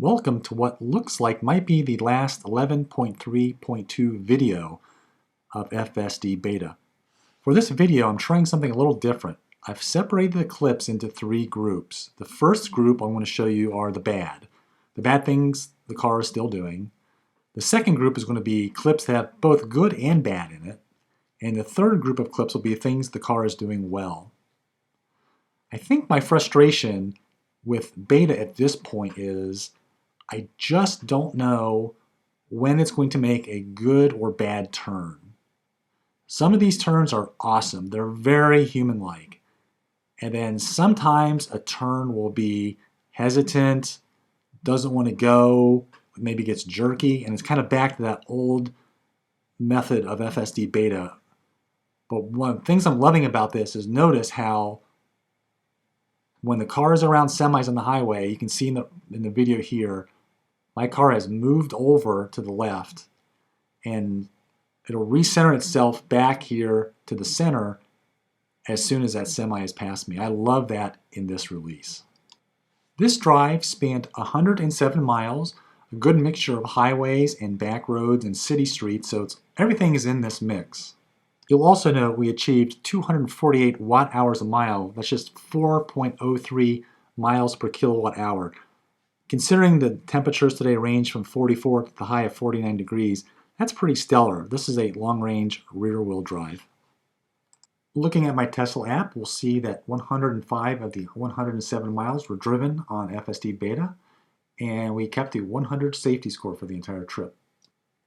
Welcome to what looks like might be the last 11.3.2 video of FSD Beta. For this video, I'm trying something a little different. I've separated the clips into three groups. The first group I want to show you are the bad things the car is still doing. The second group is going to be clips that have both good and bad in it. And the third group of clips will be things the car is doing well. I think my frustration with beta at this point is I just don't know when it's going to make a good or bad turn. Some of these turns are awesome. They're very human-like. And then sometimes a turn will be hesitant, doesn't want to go, maybe gets jerky, and it's kind of back to that old method of FSD Beta. But one of the things I'm loving about this is notice how when the car is around semis on the highway, you can see in the video here, my car has moved over to the left and it'll recenter itself back here to the center as soon as that semi has passed me. I love that in this release. This drive spanned 107 miles, a good mixture of highways and back roads and city streets, so everything is in this mix. You'll also note we achieved 248 watt-hours a mile. That's just 4.03 miles per kilowatt hour. Considering the temperatures today range from 44 to the high of 49 degrees, that's pretty stellar. This is a long-range rear-wheel drive. Looking at my Tesla app, we'll see that 105 of the 107 miles were driven on FSD Beta, and we kept the 100 safety score for the entire trip.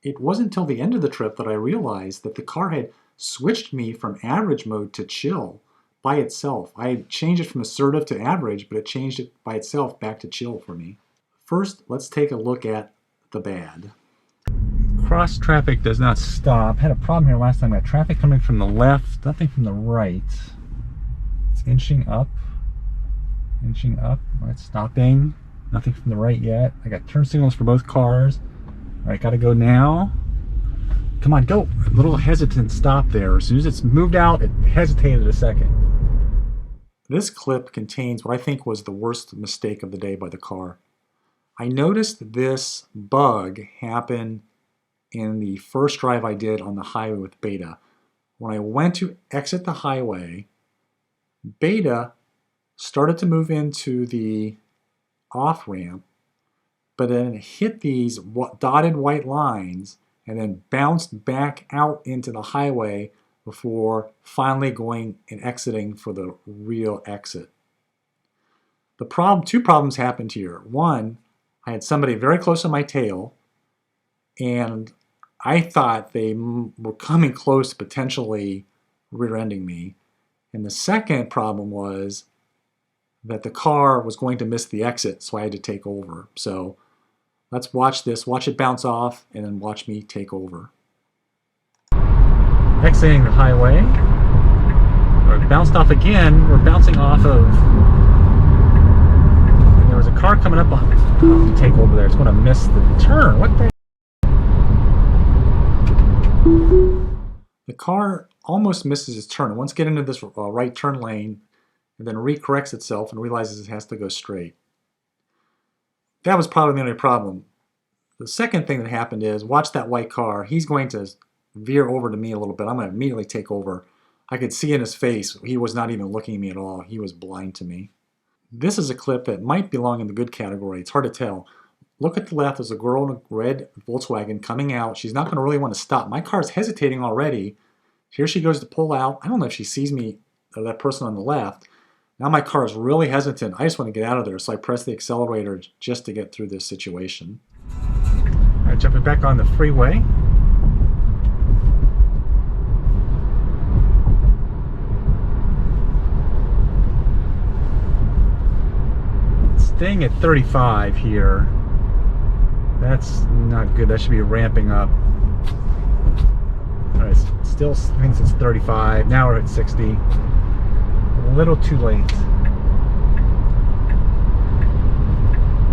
It wasn't until the end of the trip that I realized that the car had switched me from average mode to chill by itself. I had changed it from assertive to average, but it changed it by itself back to chill for me. First, let's take a look at the bad. Cross traffic does not stop. Had a problem here last time. I got traffic coming from the left, nothing from the right. It's inching up. It's stopping. Nothing from the right yet. I got turn signals for both cars. All right, gotta go now. Come on, go. A little hesitant stop there. As soon as it's moved out, it hesitated a second. This clip contains what I think was the worst mistake of the day by the car. I noticed this bug happen in the first drive I did on the highway with Beta. When I went to exit the highway, Beta started to move into the off-ramp, but then it hit these dotted white lines and then bounced back out into the highway before finally going and exiting for the real exit. Two problems happened here. One, I had somebody very close to my tail, and I thought they were coming close to potentially rear-ending me. And the second problem was that the car was going to miss the exit, so I had to take over. So let's watch this, watch it bounce off, and then watch me take over. Exiting the highway. It bounced off again. We're bouncing off of... And there was a car coming up on to take over there. It's going to miss the turn. What the... The car almost misses its turn. It wants to get into this right turn lane and then recorrects itself and realizes it has to go straight. That was probably the only problem. The second thing that happened is, watch that white car. He's going to veer over to me a little bit. I'm going to immediately take over. I could see in his face, he was not even looking at me at all. He was blind to me. This is a clip that might belong in the good category. It's hard to tell. Look at the left. There's a girl in a red Volkswagen coming out. She's not going to really want to stop. My car's hesitating already. Here she goes to pull out. I don't know if she sees me or that person on the left. Now my car is really hesitant. I just want to get out of there, so I press the accelerator just to get through this situation. All right, jumping back on the freeway. Staying at 35 here. That's not good. That should be ramping up. All right, still thinks it's 35. Now we're at 60. A little too late.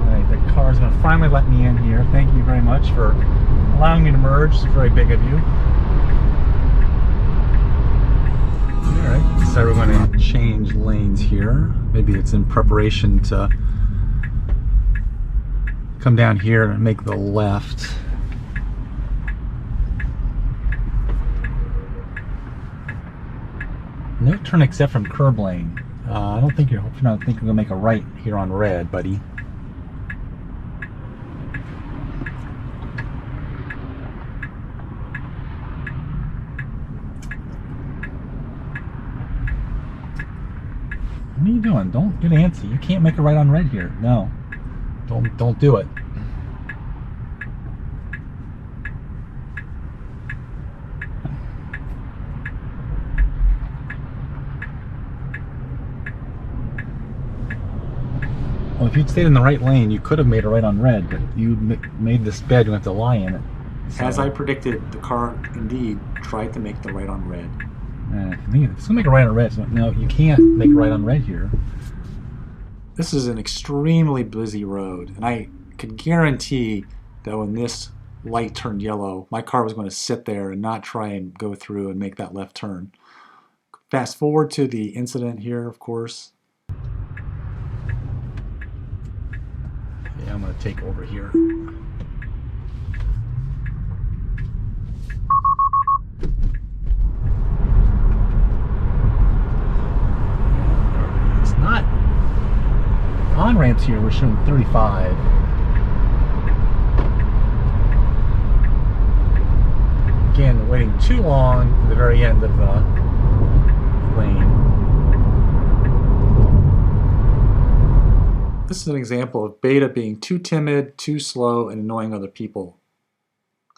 Alright, the car's going to finally let me in here. Thank you very much for allowing me to merge. It's very big of you. Alright, so we're going to change lanes here. Maybe it's in preparation to come down here and make the left. No turn except from curb lane. I don't think you're gonna make a right here on red, buddy. What are you doing? Don't get antsy. You can't make a right on red here. No, don't do it. Well, if you'd stayed in the right lane, you could have made a right on red, but you made this bed, you have to lie in it. So, as I predicted, the car indeed tried to make the right on red. It's gonna make a right on red. So no, you can't make a right on red here. This is an extremely busy road, and I could guarantee that when this light turned yellow, my car was going to sit there and not try and go through and make that left turn. Fast forward to the incident here, of course. Yeah, I'm going to take over here. It's not on-ramps here, we're showing 35. Again, waiting too long at the very end of the lane. This is an example of Beta being too timid, too slow, and annoying other people.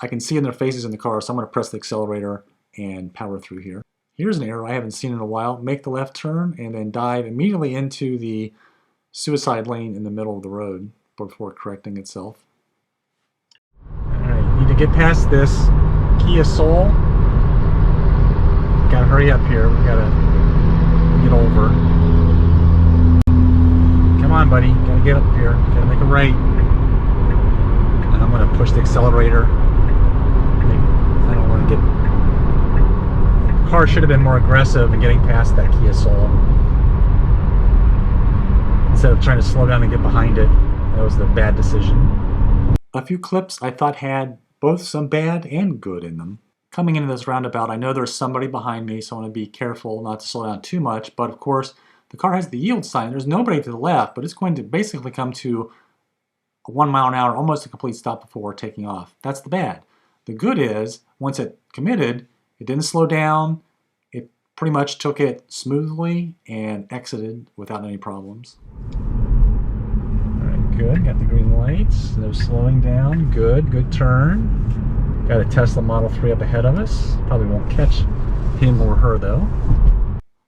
I can see in their faces in the car, so I'm going to press the accelerator and power through here. Here's an error I haven't seen in a while. Make the left turn and then dive immediately into the suicide lane in the middle of the road before correcting itself. Alright, need to get past this Kia Soul. Gotta hurry up here. We gotta get over. Come on, buddy. Gotta get up here. Gotta make a right. And I'm gonna push the accelerator. I don't want to get... The car should have been more aggressive in getting past that Kia Soul. Instead of trying to slow down and get behind it. That was the bad decision. A few clips I thought had both some bad and good in them. Coming into this roundabout, I know there's somebody behind me, so I want to be careful not to slow down too much, but of course, the car has the yield sign. There's nobody to the left, but it's going to basically come to a 1 mile an hour, almost a complete stop before taking off. That's the bad. The good is, once it committed, it didn't slow down. It pretty much took it smoothly and exited without any problems. Alright, good. Got the green lights. No slowing down. Good. Good turn. Got a Tesla Model 3 up ahead of us. Probably won't catch him or her, though.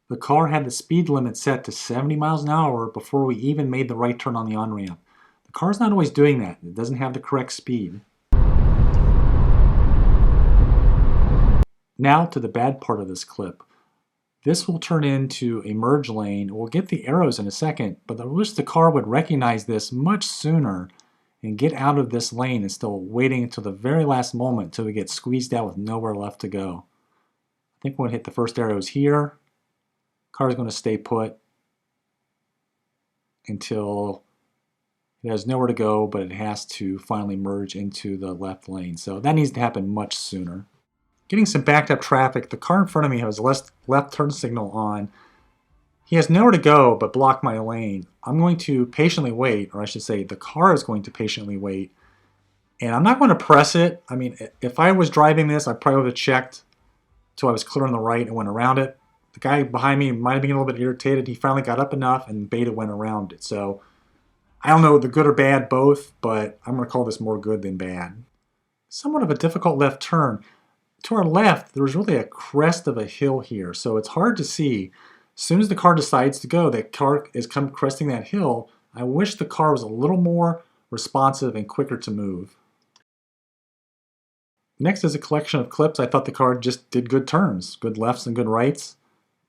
The car had the speed limit set to 70 miles an hour before we even made the right turn on the on-ramp. The car's not always doing that. It doesn't have the correct speed. Now to the bad part of this clip. This will turn into a merge lane. We'll get the arrows in a second, but I wish the car would recognize this much sooner and get out of this lane instead of waiting until the very last moment until we get squeezed out with nowhere left to go. I think we're going to hit the first arrows here. Car's going to stay put until it has nowhere to go, but it has to finally merge into the left lane. So that needs to happen much sooner. Getting some backed up traffic, the car in front of me has left turn signal on. He has nowhere to go but block my lane. I'm going to patiently wait, or I should say the car is going to patiently wait. And I'm not going to press it. I mean, if I was driving this, I probably would have checked till I was clear on the right and went around it. The guy behind me might have been a little bit irritated. He finally got up enough and Beta went around it. So I don't know the good or bad both, but I'm going to call this more good than bad. Somewhat of a difficult left turn. To our left, there's really a crest of a hill here, so it's hard to see. As soon as the car decides to go, that car is cresting that hill. I wish the car was a little more responsive and quicker to move. Next is a collection of clips. I thought the car just did good turns, good lefts and good rights.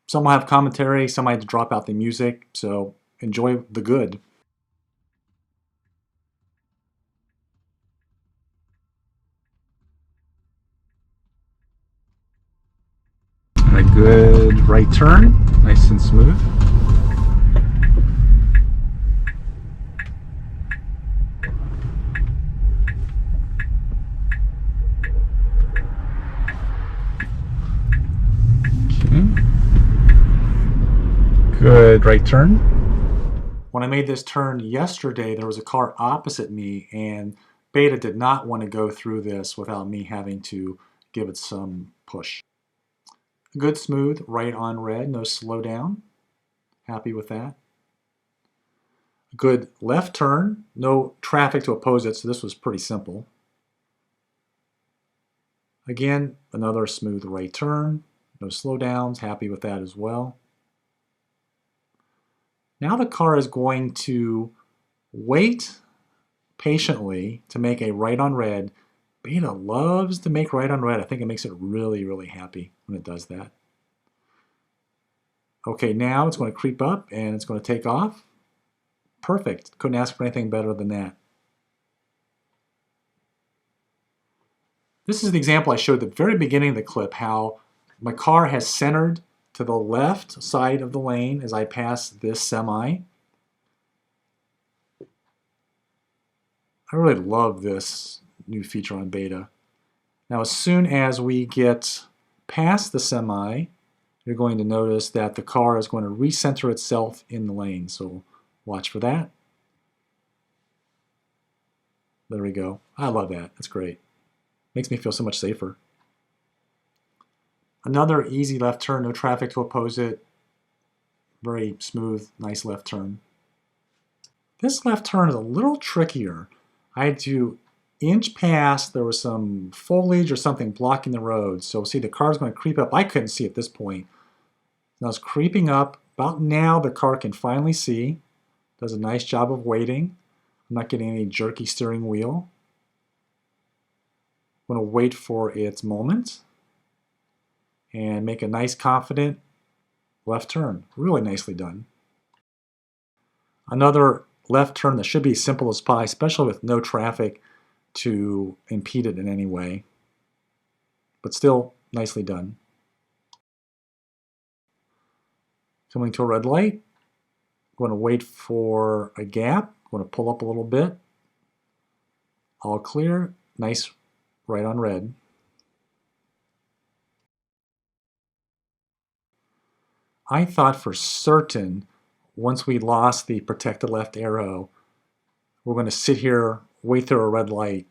Some will have commentary, some I had to drop out the music, so enjoy the good. A good right turn, nice and smooth. Good right turn. When I made this turn yesterday, there was a car opposite me, and Beta did not want to go through this without me having to give it some push. Good smooth right on red, no slowdown. Happy with that. Good left turn, no traffic to oppose it, so this was pretty simple. Again, another smooth right turn, no slowdowns, happy with that as well. Now the car is going to wait patiently to make a right on red. Beta loves to make right on red. I think it makes it really, really happy when it does that. Okay, now it's going to creep up and it's going to take off. Perfect. Couldn't ask for anything better than that. This is the example I showed at the very beginning of the clip, how my car has centered to the left side of the lane as I pass this semi. I really love this new feature on Beta. Now, as soon as we get past the semi, you're going to notice that the car is going to recenter itself in the lane. So watch for that. There we go. I love that. That's great. Makes me feel so much safer. Another easy left turn, no traffic to oppose it. Very smooth, nice left turn. This left turn is a little trickier. I had to inch past, there was some foliage or something blocking the road. So see, the car's going to creep up. I couldn't see at this point. Now it's creeping up. About now the car can finally see. Does a nice job of waiting. I'm not getting any jerky steering wheel. I'm going to wait for its moment and make a nice confident left turn. Really nicely done. Another left turn that should be simple as pie, especially with no traffic to impede it in any way, but still nicely done. Coming to a red light, I'm going to wait for a gap. I'm going to pull up a little bit. All clear, nice right on red. I thought for certain once we lost the protected left arrow, we're going to sit here, wait through a red light.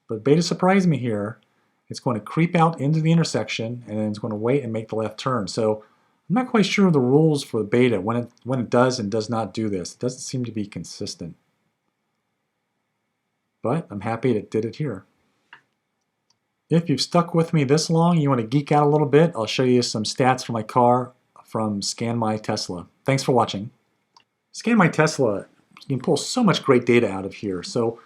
But Beta surprised me here. It's going to creep out into the intersection and then it's going to wait and make the left turn. So I'm not quite sure of the rules for the Beta when it does and does not do this. It doesn't seem to be consistent. But I'm happy it did it here. If you've stuck with me this long, you want to geek out a little bit, I'll show you some stats for my car from ScanMyTesla. Thanks for watching. ScanMyTesla, you can pull so much great data out of here. So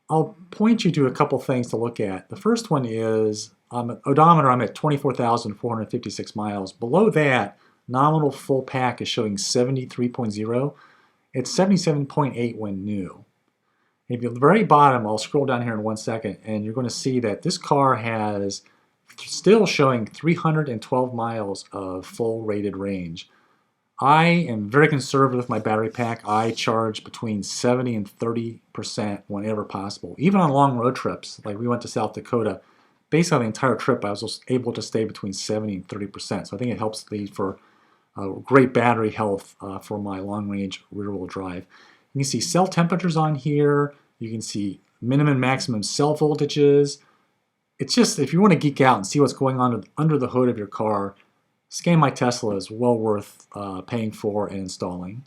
I'll point you to a couple things to look at. The first one is odometer, I'm at 24,456 miles. Below that, nominal full pack is showing 73.0. It's 77.8 when new. If you're at the very bottom, I'll scroll down here in 1 second, and you're going to see that this car has still showing 312 miles of full rated range. I am very conservative with my battery pack. I charge between 70 and 30% whenever possible. Even on long road trips, like we went to South Dakota, basically the entire trip I was able to stay between 70 and 30%. So I think it helps lead for great battery health for my long range rear wheel drive. You can see cell temperatures on here. You can see minimum and maximum cell voltages. It's just, if you want to geek out and see what's going on under the hood of your car, ScanMyTesla is well worth paying for and installing.